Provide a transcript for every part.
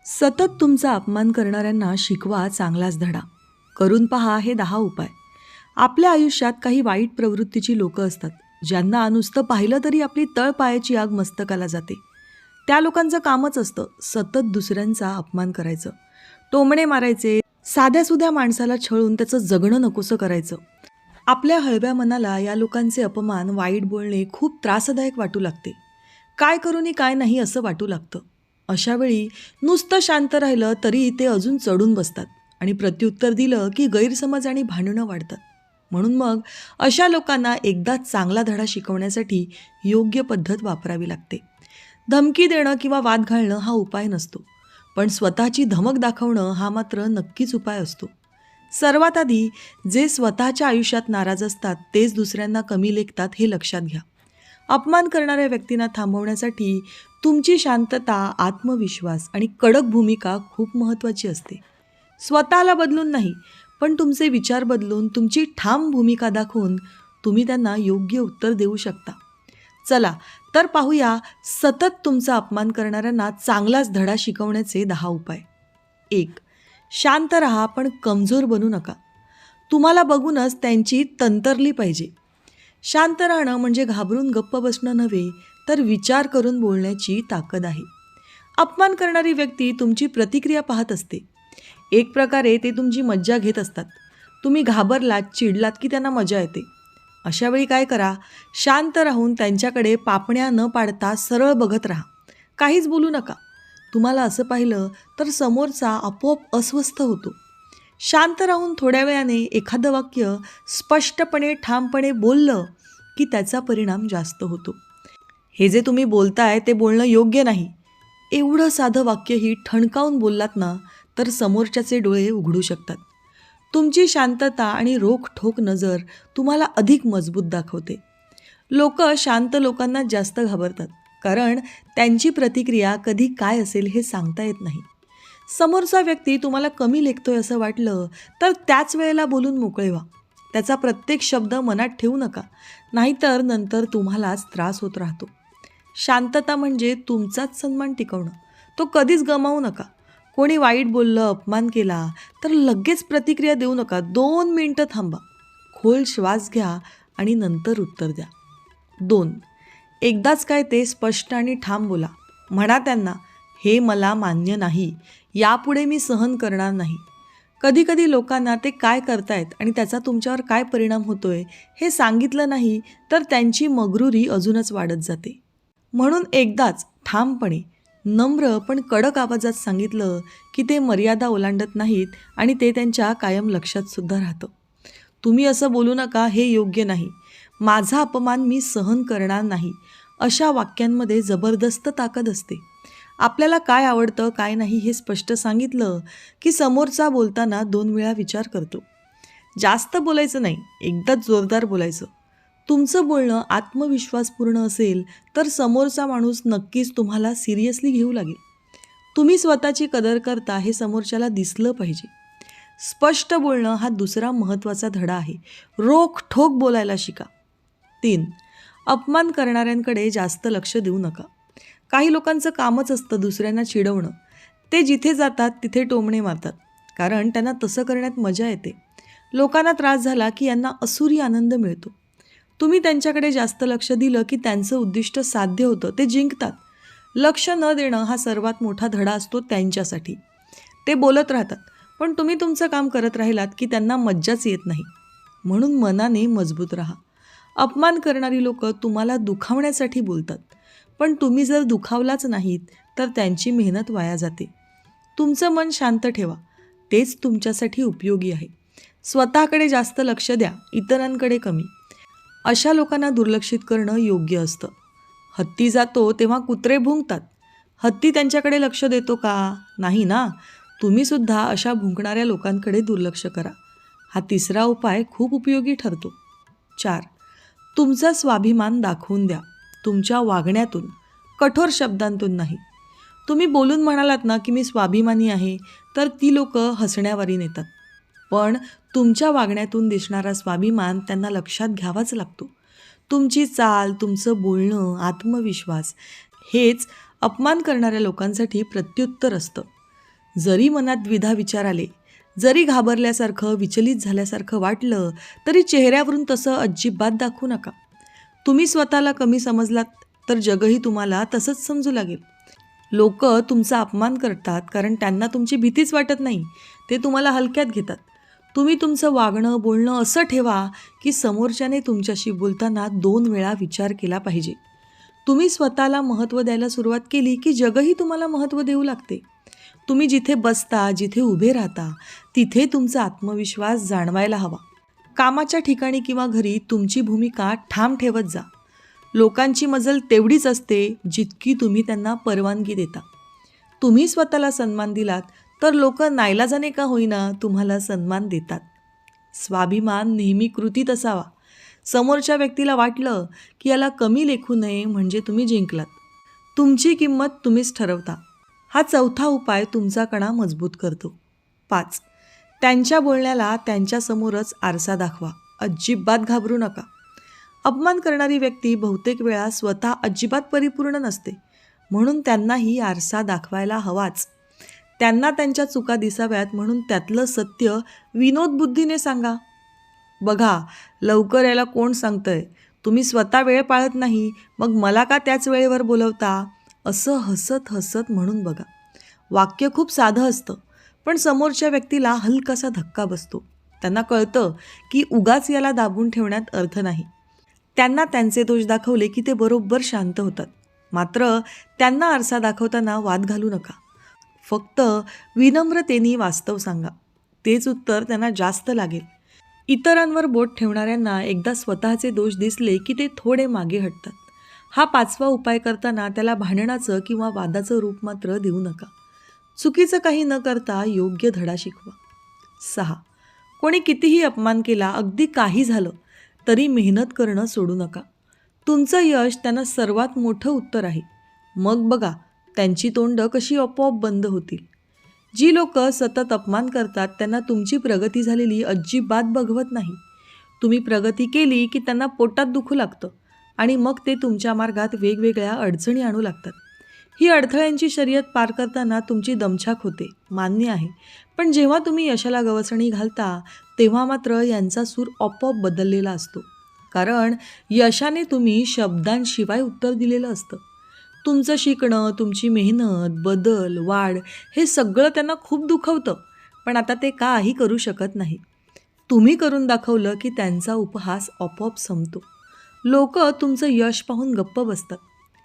सतत तुमचा अपमान करणाऱ्यांना शिकवा चांगलाच धडा. करून पहा हे 10 उपाय. आपल्या आयुष्यात काही वाईट प्रवृत्तीची लोकं असतात, ज्यांना नुसतं पाहिलं तरी आपली तळपायाची आग मस्तकाला जाते. त्या लोकांचं कामच असतं सतत दुसऱ्यांचा अपमान करायचं, टोमणे मारायचे, साध्यासुध्या माणसाला छळून त्याचं जगणं नकोसं करायचं. आपल्या हळव्या मनाला या लोकांचे अपमान, वाईट बोलणे खूप त्रासदायक वाटू लागते. काय करू नी काय नाही असं वाटू लागतं. अशा वेळी नुसतं शांत राहिलं तरी ते अजून चढून बसतात आणि प्रत्युत्तर दिलं की गैरसमज आणि भांडणं वाढतात. म्हणून मग अशा लोकांना एकदाच चांगला धडा शिकवण्यासाठी योग्य पद्धत वापरावी लागते. धमकी देणं किंवा वाद घालणं हा उपाय नसतो, पण स्वतःची धमक दाखवणं हा मात्र नक्कीच उपाय असतो. सर्वात आधी जे स्वतःच्या आयुष्यात नाराज असतात तेच दुसऱ्यांना कमी लेखतात हे लक्षात घ्या. अपमान करणाऱ्या व्यक्तींना थांबवण्यासाठी तुमची शांतता, आत्मविश्वास आणि कडक भूमिका खूप महत्त्वाची असते. स्वतःला बदलून नाही, पण तुमचे विचार बदलून, तुमची ठाम भूमिका दाखवून तुम्ही त्यांना योग्य उत्तर देऊ शकता. चला तर पाहूया सतत तुमचा अपमान करणाऱ्यांना चांगलाच धडा शिकवण्याचे 10 उपाय. 1. शांत राहा पण कमजोर बनू नका. तुम्हाला बघूनच त्यांची तंतरली पाहिजे. शांत राहणं म्हणजे घाबरून गप्प बसणं नव्हे, तर विचार करून बोलण्याची ताकद आहे. अपमान करणारी व्यक्ती तुमची प्रतिक्रिया पाहत असते. एक प्रकारे ते तुमची मज्जा घेत असतात. तुम्ही घाबरलात, चिडलात की त्यांना मजा येते. अशा वेळी काय करा, शांत राहून त्यांच्याकडे पापण्या न पाडता सरळ बघत राहा. काहीच बोलू नका. तुम्हाला असं पाहिलं तर समोरचा आपोआप अस्वस्थ होतो. शांत राहून थोड्या वेळाने एखादं वाक्य स्पष्टपणे, ठामपणे बोललं की त्याचा परिणाम जास्त होतो. हे जे तुम्ही बोलताय ते बोलणं योग्य नाही, एवढं साधं वाक्यही ठणकावून बोललात ना, तर समोरच्याचे डोळे उघडू शकतात. तुमची शांतता आणि रोखठोक नजर तुम्हाला अधिक मजबूत दाखवते. लोक शांत लोकांना जास्त घाबरतात, कारण त्यांची प्रतिक्रिया कधी काय असेल हे सांगता येत नाही. समोरचा व्यक्ती तुम्हाला कमी लेखतोय असं वाटलं तर त्याच वेळेला बोलून मोकळे व्हा. त्याचा प्रत्येक शब्द मनात ठेवू नका, नाहीतर नंतर तुम्हालाच त्रास होत राहतो. शांतता म्हणजे तुमचाच सन्मान टिकवणं, तो कधीच गमावू नका. कोणी वाईट बोललं, अपमान केला तर लगेच प्रतिक्रिया देऊ नका. 2 मिनटं थांबा, खोल श्वास घ्या आणि नंतर उत्तर द्या. 2. एकदाच काय ते स्पष्ट आणि ठाम बोला. म्हणा त्यांना, हे मला मान्य नाही, यापुढे मी सहन करणार नाही. कधीकधी लोकांना ते काय करतायत आणि त्याचा तुमच्यावर काय परिणाम होतोय हे सांगितलं नाही तर त्यांची मग्रुरी अजूनच वाढत जाते. म्हणून एकदाच ठामपणे, नम्र पण कडक आवाजात सांगितलं की ते मर्यादा ओलांडत नाहीत आणि ते त्यांच्या कायम लक्षात सुद्धा राहतं. तुम्ही असं बोलू नका, हे योग्य नाही, माझा अपमान मी सहन करणार नाही. अशा वाक्यांमध्ये जबरदस्त ताकद असते. आपल्याला काय आवडतं, काय नाही हे स्पष्ट सांगितलं की समोरचा बोलताना 2 वेळा विचार करतो. जास्त बोलायचं नाही, एकदाच जोरदार बोलायचं. तुमचं बोलणं आत्मविश्वासपूर्ण असेल तर समोरचा माणूस नक्कीच तुम्हाला सिरियसली घेऊ लागेल. तुम्ही स्वतःची कदर करता हे समोरच्याला दिसलं पाहिजे. स्पष्ट बोलणं हा दुसरा महत्त्वाचा धडा आहे. रोखठोक बोलायला शिका. 3. अपमान करणाऱ्यांकडे जास्त लक्ष देऊ नका. काही लोकांचं कामच असतं दुसऱ्यांना चिडवणं. ते जिथे जातात तिथे टोमणे मारतात, कारण त्यांना तसं करण्यात मजा येते. लोकांना त्रास झाला की यांना असुरी आनंद मिळतो. तुम्ही त्यांच्याकडे जास्त लक्ष दिलं की त्यांचं उद्दिष्ट साध्य होतं, ते जिंकतात. लक्ष न देणं हा सर्वात मोठा धडा असतो त्यांच्यासाठी. ते बोलत राहतात, पण तुम्ही तुमचं काम करत राहिलात की त्यांना मज्जाच येत नाही. म्हणून मनाने मजबूत राहा. अपमान करणारी लोकं तुम्हाला दुखावण्यासाठी बोलतात, पण तुम्ही जर दुखावलाच नाहीत तर त्यांची मेहनत वाया जाते. तुमचं मन शांत ठेवा, तेच तुमच्यासाठी उपयोगी आहे. स्वतःकडे जास्त लक्ष द्या, इतरांकडे कमी. अशा लोकांना दुर्लक्षित करणं योग्य असतं. हत्ती जातो तेव्हा कुत्रे भुंकतात. हत्ती त्यांच्याकडे लक्ष देतो का? नाही ना. तुम्ही सुद्धा अशा भुंकणाऱ्या लोकांकडे दुर्लक्ष करा. हा 3रा उपाय खूप उपयोगी ठरतो. 4. तुमचा स्वाभिमान दाखवून द्या. तुमच्या वागण्यातून, कठोर शब्दांतून नाही. तुम्ही बोलून म्हणालात ना की मी स्वाभिमानी आहे, तर ती लोकं हसण्यावारी नेतात. पण तुमच्या वागण्यातून दिसणारा स्वाभिमान त्यांना लक्षात घ्यावाच लागतो. तुमची चाल, तुमचं बोलणं, आत्मविश्वास हेच अपमान करणाऱ्या लोकांसाठी प्रत्युत्तर असतं. जरी मनात द्विधा विचार आले, जरी घाबरल्यासारखं विचलित झाल्यासारखं वाटलं, तरी चेहऱ्यावरून तसं अजिबात दाखवू नका. तुम्ही स्वतःला कमी समजलात तर जगही तुम्हाला तसंच समजू लागेल. लोक तुमचा अपमान करतात कारण त्यांना तुमची भीतीच वाटत नाही. ते तुम्हाला हलक्यात घेतात. तुम्ही तुमचं वागणं बोलणं असं ठेवा की समोरच्याने तुमच्याशी बोलताना 2 वेळा विचार केला पाहिजे. तुम्ही स्वतःला महत्त्व द्यायला सुरुवात केली की जगही तुम्हाला महत्त्व देऊ लागते. तुम्ही जिथे बसता, जिथे उभे राहता, तिथे तुमचा आत्मविश्वास जाणवायला हवा. कामाच्या ठिकाणी किंवा घरी तुमची भूमिका ठाम ठेवत जा. लोकांची मजल तेवढीच असते जितकी तुम्ही त्यांना परवानगी देता. तुम्ही स्वतःला सन्मान दिलात तर लोक नाईलाजाने का होईना तुम्हाला सन्मान देतात. स्वाभिमान नेहमी कृतीत असावा. समोरच्या व्यक्तीला वाटलं की याला कमी लेखू नये म्हणजे तुम्ही जिंकलात. तुमची किंमत तुम्हीच ठरवता. हा चौथा उपाय तुमचा कणा मजबूत करतो. 5. त्यांच्या बोलण्याला त्यांच्यासमोरच आरसा दाखवा. अजिबात घाबरू नका. अपमान करणारी व्यक्ती बहुतेक वेळा स्वतः अजिबात परिपूर्ण नसते, म्हणून त्यांनाही आरसा दाखवायला हवाच. त्यांना त्यांच्या चुका दिसाव्यात म्हणून त्यातलं सत्य विनोदबुद्धीने सांगा. बघा, लवकर यायला कोण सांगतंय, तुम्ही स्वतः वेळ पाळत नाही, मग मला का त्याच वेळेवर बोलवता, असं हसत हसत म्हणून बघा. वाक्य खूप साधं असतं, पण समोरच्या व्यक्तीला हलकासा धक्का बसतो. त्यांना कळतं की उगाच याला दाबून ठेवण्यात अर्थ नाही. त्यांना त्यांचे दोष दाखवले की ते बरोबर शांत होतात. मात्र त्यांना आरसा दाखवताना वाद घालू नका. फक्त विनम्रतेने वास्तव सांगा. तेच उत्तर त्यांना जास्त लागेल. इतरांवर बोट ठेवणाऱ्यांना एकदा स्वतःचे दोष दिसले की ते थोडे मागे हटतात. हा 5वा उपाय करताना त्याला भांडणाचं किंवा वादाचं रूप मात्र देऊ नका. चुकीचं काही न करता योग्य धडा शिकवा. 6. कोणी कितीही अपमान केला, अगदी काही झालं तरी मेहनत करणं सोडू नका. तुमचं यश त्यांना सर्वात मोठं उत्तर आहे. मग बघा त्यांची तोंडं कशी आपोआप बंद होतील. जी लोक सतत अपमान करतात त्यांना तुमची प्रगती झालेली अजिबात बघवत नाही. तुम्ही प्रगती केली की त्यांना पोटात दुखू लागतं आणि मग ते तुमच्या मार्गात वेगवेगळ्या अडचणी आणू लागतात. ही अडथळ्यांची शर्यत पार करताना तुमची दमछाक होते, मान्य आहे. पण जेव्हा तुम्ही यशाला गवसणी घालता तेव्हा मात्र यांचा सूर आपोआप बदललेला असतो. कारण यशाने तुम्ही शब्दांशिवाय उत्तर दिलेलं असतं. तुमचं शिकणं, तुमची मेहनत, बदल, वाढ हे सगळं त्यांना खूप दुखवतं, पण आता ते काही करू शकत नाही. तुम्ही करून दाखवलं की त्यांचा उपहास आपोआप संपतो. लोक तुमचं यश पाहून गप्प बसतात,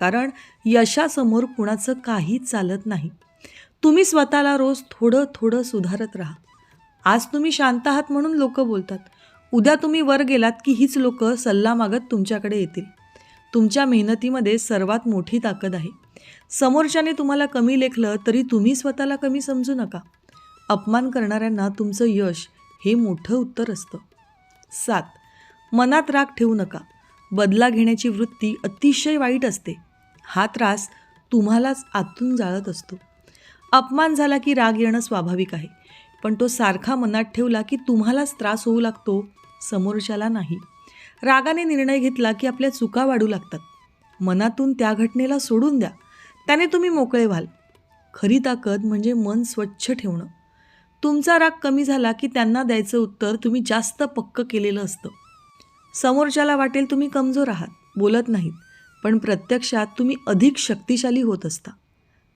कारण यशासमोर कुणाचं काहीच चालत नाही. तुम्ही स्वतःला रोज थोडं थोडं सुधारत राहा. आज तुम्ही शांत आहात म्हणून लोक बोलतात. उद्या तुम्ही वर गेलात की हीच लोक सल्ला मागत तुमच्याकडे येतील. तुमच्या मेहनतीमध्ये सर्वात मोठी ताकद आहे. समोरच्याने तुम्हाला कमी लेखलं तरी तुम्ही स्वतःला कमी समजू नका. अपमान करणाऱ्यांना तुमचं यश हे मोठं उत्तर असतं. 7. मनात राग ठेवू नका. बदला घेण्याची वृत्ती अतिशय वाईट असते. हा त्रास तुम्हालाच आतून जाळत असतो. अपमान झाला की राग येणं स्वाभाविक आहे, पण तो सारखा मनात ठेवला की तुम्हालाच त्रास होऊ लागतो, समोरच्याला नाही. रागाने निर्णय घेतला की आपल्या चुका वाढू लागतात. मनातून त्या घटनेला सोडून द्या, त्याने तुम्ही मोकळे व्हाल. खरी ताकद म्हणजे मन स्वच्छ ठेवणं. तुमचा राग कमी झाला की त्यांना द्यायचं उत्तर तुम्ही जास्त पक्क केलेलं असतं. समोरच्याला वाटेल तुम्ही कमजोर आहात, बोलत नाहीत, पण प्रत्यक्षात तुम्ही अधिक शक्तिशाली होत असता.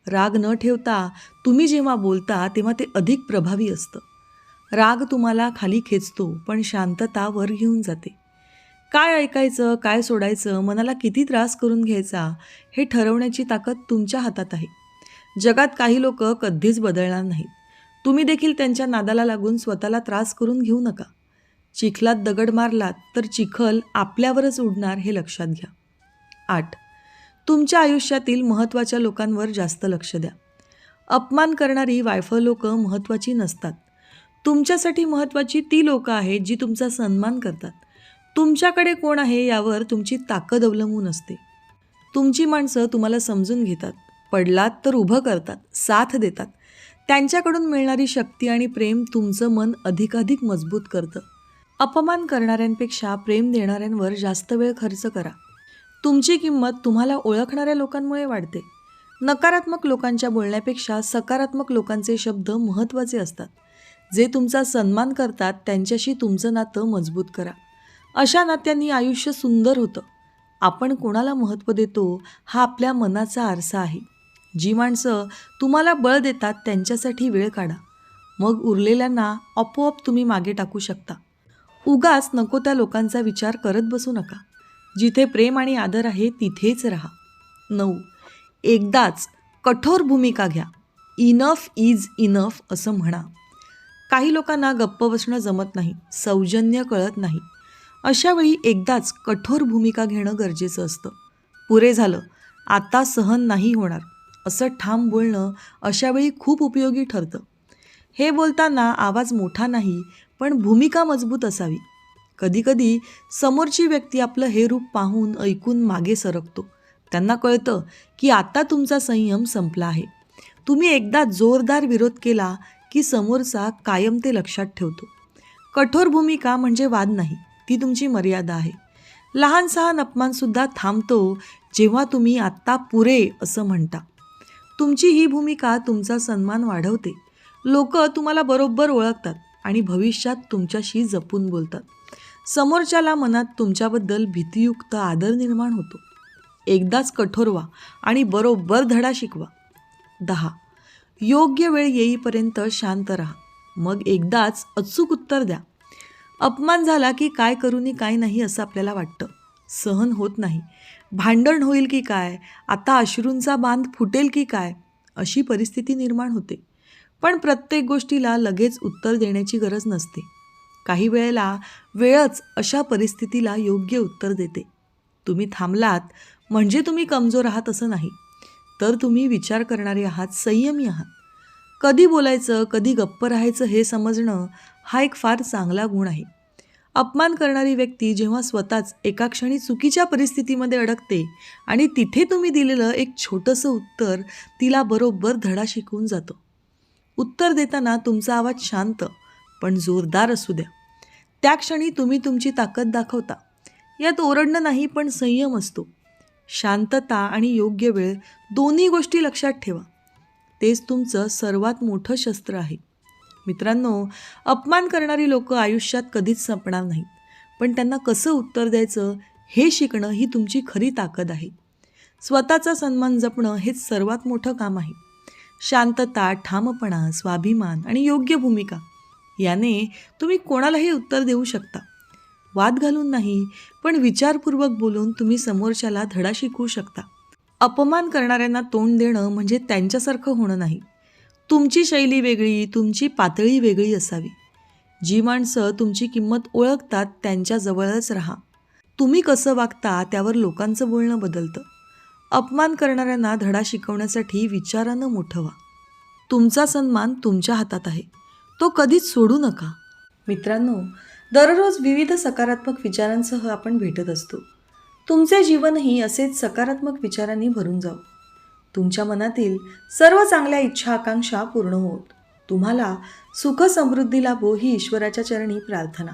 राग न ठेवता तुम्ही जेव्हा बोलता तेव्हा ते अधिक प्रभावी असतं. राग तुम्हाला खाली खेचतो, पण शांतता वर घेऊन जाते. काय ऐकायचं, काय सोडायचं, मनाला किती त्रास करून घ्यायचा हे ठरवण्याची ताकद तुमच्या हातात आहे. जगात काही लोक कधीच बदलणार नाहीत. तुम्ही देखील त्यांच्या नादाला लागून स्वतःला त्रास करून घेऊ नका. चिखलात दगड मारलात तर चिखल आपल्यावरच उडणार हे लक्षात घ्या. 8. तुमच्या आयुष्यातील महत्त्वाच्या लोकांवर जास्त लक्ष द्या. अपमान करणारी वायफळ लोक महत्त्वाची नसतात. तुमच्यासाठी महत्त्वाची ती लोक आहेत जी तुमचा सन्मान करतात. तुमच्याकडे कोण आहे यावर तुमची ताकद अवलंबून असते. तुमची माणसं तुम्हाला समजून घेतात, पडलात तर उभं करतात, साथ देतात. त्यांच्याकडून मिळणारी शक्ती आणि प्रेम तुमचं मन अधिकाधिक मजबूत करतं. अपमान करणाऱ्यांपेक्षा प्रेम देणाऱ्यांवर जास्त वेळ खर्च करा. तुमची किंमत तुम्हाला ओळखणाऱ्या लोकांमुळे वाढते. नकारात्मक लोकांच्या बोलण्यापेक्षा सकारात्मक लोकांचे शब्द महत्त्वाचे असतात. जे तुमचा सन्मान करतात त्यांच्याशी तुमचं नातं मजबूत करा. अशा नात्यांनी आयुष्य सुंदर होतं. आपण कोणाला महत्त्व देतो हा आपल्या मनाचा आरसा आहे. जी माणसं तुम्हाला बळ देतात त्यांच्यासाठी वेळ काढा. मग उरलेल्यांना आपोआप तुम्ही मागे टाकू शकता. उगाच नको त्या लोकांचा विचार करत बसू नका. जिथे प्रेम आणि आदर आहे तिथेच राहा. 9. एकदाच कठोर भूमिका घ्या. इनफ इज इनफ असं म्हणा. काही लोकांना गप्प बसणं जमत नाही, सौजन्य कळत नाही. अशा वेळी एकदाच कठोर भूमिका घेणं गरजेचं असतं. पुरे झालं, आता सहन नाही होणार असं ठाम बोलणं अशावेळी खूप उपयोगी ठरतं. हे बोलताना आवाज मोठा नाही, पण भूमिका मजबूत असावी. कधीकधी समोरची व्यक्ती आपलं हे रूप पाहून ऐकून मागे सरकतो. त्यांना कळतं की आता तुमचा संयम संपला आहे. तुम्ही एकदा जोरदार विरोध केला की समोरचा कायम ते लक्षात ठेवतो. कठोर भूमिका म्हणजे वाद नाही, ती तुमची मर्यादा आहे. लहान सहान अपमानसुद्धा थांबतो जेव्हा तुम्ही आत्ता पुरे असं म्हणता. तुमची ही भूमिका तुमचा सन्मान वाढवते. लोक तुम्हाला बरोबर ओळखतात आणि भविष्यात तुमच्याशी जपून बोलतात. समोरच्याला मनात तुमच्याबद्दल भीतियुक्त आदर निर्माण होतो. एकदाच कठोर व्हा आणि बरोबर धडा शिकवा. 10. योग्य वेळ येईपर्यंत शांत राहा. मग एकदाच अचूक उत्तर द्या. अपमान झाला की काय करू नी काय नाही असं आपल्याला वाटतं. सहन होत नाही. भांडण होईल की काय, आता अश्रूंचा बांध फुटेल की काय अशी परिस्थिती निर्माण होते. पण प्रत्येक गोष्टीला लगेच उत्तर देण्याची गरज नसते. काही वेळेला वेळच अशा परिस्थितीला योग्य उत्तर देते. तुम्ही थांबलात म्हणजे तुम्ही कमजोर आहात असं नाही, तर तुम्ही विचार करणारे आहात, संयमी आहात. कधी बोलायचं कधी गप्प राहायचं हे समजणं हा एक फार चांगला गुण आहे. अपमान करणारी व्यक्ती जेव्हा स्वतःच एका क्षणी चुकीच्या परिस्थितीमध्ये अडकते आणि तिथे तुम्ही दिलेलं एक छोटंसं उत्तर तिला बरोबर धडा शिकवून जातं. उत्तर देताना तुमचा आवाज शांत पण जोरदार असू द्या. त्या क्षणी तुम्ही तुमची ताकद दाखवता. यात ओरडणं नाही पण संयम असतो. शांतता आणि योग्य वेळ दोन्ही गोष्टी लक्षात ठेवा. तेच तुमचं सर्वात मोठं शस्त्र आहे. मित्रांनो, अपमान करणारी लोक आयुष्यात कधीच संपणार नाहीत, पण त्यांना कसं उत्तर द्यायचं हे शिकणं ही तुमची खरी ताकद आहे. स्वतःचा सन्मान जपणं हेच सर्वात मोठं काम आहे. शांतता, ठामपणा, स्वाभिमान आणि योग्य भूमिका याने तुम्ही कोणालाही उत्तर देऊ शकता. वाद घालून नाही, पण विचारपूर्वक बोलून तुम्ही समोरच्याला धडा शिकवू शकता. अपमान करणाऱ्यांना तोंड देणं म्हणजे त्यांच्यासारखं होणं नाही. तुमची शैली वेगळी, तुमची पातळी वेगळी असावी. जी माणसं तुमची किंमत ओळखतात त्यांच्याजवळच राहा. तुम्ही कसं वागता त्यावर लोकांचं बोलणं बदलतं. अपमान करणाऱ्यांना धडा शिकवण्यासाठी विचारानं मोठं व्हा. तुमचा सन्मान तुमच्या हातात आहे, तो कधीच सोडू नका. मित्रांनो, दररोज विविध सकारात्मक विचारांसह आपण भेटत असतो. तुमचे जीवनही असेच सकारात्मक विचारांनी भरून जावो. तुमच्या मनातील सर्व चांगल्या इच्छा आकांक्षा पूर्ण होत. तुम्हाला सुख समृद्धी लाभो ही ईश्वराच्या चरणी प्रार्थना.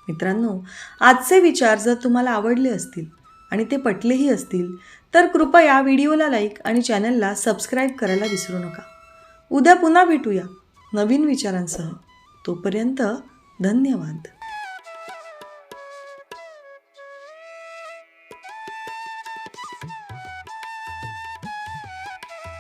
मित्रांनो, आजचे विचार जर तुम्हाला आवडले असतील आणि ते पटलेही असतील तर कृपया व्हिडिओला लाईक आणि चॅनलला सबस्क्राईब करायला विसरू नका. उद्या पुन्हा भेटूया नवीन विचारांसह. तोपर्यंत धन्यवाद.